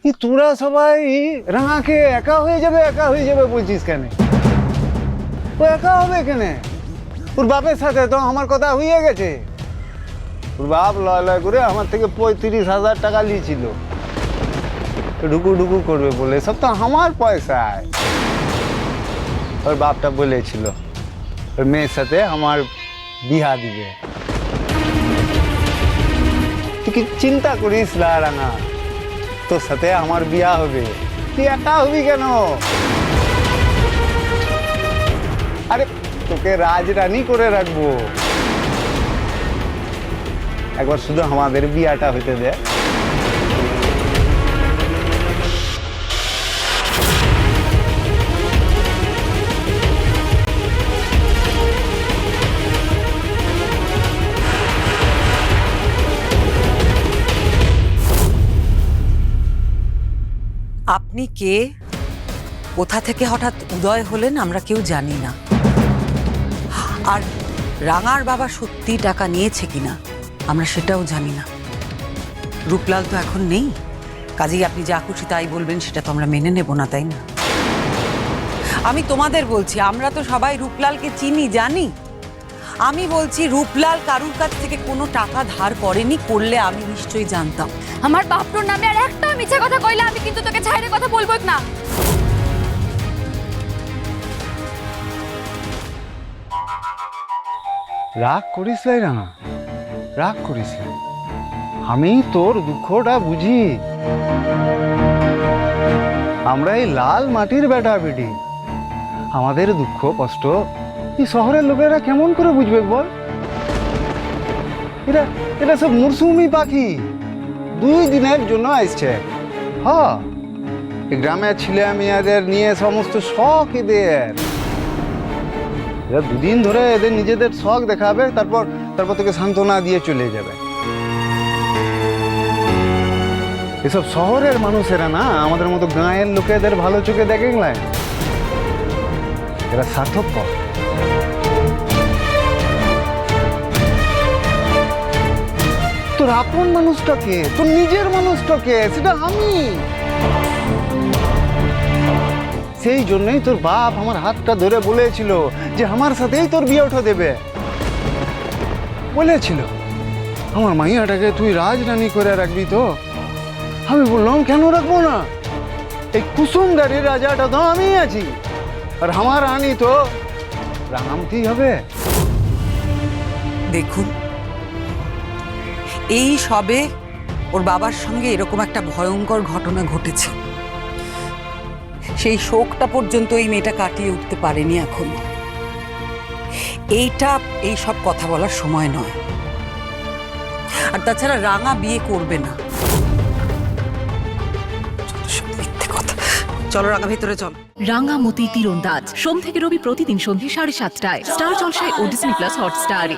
তোরা সবাই রাঙাকে একা হয়ে যাবে বলছিস কেন? ও একা হবে কেন? ওর বাপের সাথে তো আমার কথা হয়ে গেছে। ওর বাপ লয় করে আমার থেকে 35,000 টাকা নিয়েছিল ঢুকু করবে বলে। সব তো আমার পয়সায়। ওর বাপটা বলেছিল ওর মেয়ের সাথে আমার বিয়া দিবে। তুই কি চিন্তা করিস না রাঙা, তোর সাথে আমার বিয়া হবে। তুই একা হবি কেন? আরে তোকে রাজরানী করে রাখবো। একবার শুধু আমাদের বিয়াটা হইতে দে। আপনি কে, কোথা থেকে হঠাৎ উদয় হলেন আমরা কেউ জানি না। আর রাঙার বাবা সত্যি টাকা নিয়েছে কিনা আমরা সেটাও জানি না। রূপলাল তো এখন নেই, কাজেই আপনি যা খুশি তাই বলবেন সেটা তো আমরা মেনে নেব না, তাই না? আমি তোমাদের বলছি, আমরা তো সবাই রূপলালকে চিনি জানি। আমি বলছি রূপলাল কারুর কাছ থেকে কোনো টাকা ধার করেনি, করলে আমি নিশ্চয়ই জানতাম। আমার বাপর নামে আর একটা মিথ্যা কথা কইলে আমি কিন্তু তোকে ছাইরে কথা বলবো না। রাগ করিস লাই রাঙা, রাগ করিস না। আমি তোর দুঃখটা বুঝি। আমরা এই লাল মাটির বেটা বেটি, আমাদের দুঃখ কষ্ট এই শহরের লোকেরা কেমন করে বুঝবে বল? এরা সব মরসুমি পাখি, 2 দিনের জন্য আসছে। হ্যাঁ, এই গ্রামের ছেলে মেয়েদের নিয়ে সমস্ত শখ এদের। এরা 2 দিন ধরে এদের নিজেদের শখ দেখাবে, তারপর থেকে সান্ত্বনা দিয়ে চলে যাবে। এসব শহরের মানুষেরা না আমাদের মতো গাঁয়ের লোকেদের ভালো চোখে দেখে গেলেন। এরা স্বার্থপর। তোর আপন মানুষটাকে, তোর নিজের মানুষটাকে, সেটা আমি। সেই জন্যই তোর বাপ আমার হাতটা ধরে বলেছিল যে আমার সাথেই তোর বিয়ে উঠে দেবে। বলেছিল আমার মাইয়াটাকে তুই রাজরানী করে রাখবি তো। আমি বললাম কেন রাখবো না, এই কুসুমদারির রাজাটা তো আমি আছি, আর আমার রানী তো রাঙামতি হবে। দেখুন, এই সবে ওর বাবার সঙ্গে এরকম একটা ভয়ঙ্কর ঘটনা ঘটেছে। সেই শোকটা পর্যন্ত এই মেয়েটা কাটিয়ে উঠতে পারেনি এখনো। এই সব কথা বলার সময় নয়। আর তাছাড়া রাঙা বিয়ে করবে না। মিথ্যে কথা। চলো রাঙা ভিতরে চল। রাঙামতি তীরন্দাজ সোম থেকে রবি প্রতিদিন সন্ধ্যে 7:30টায় স্টার জলসায় ও ডিজনি প্লাস হটস্টারে।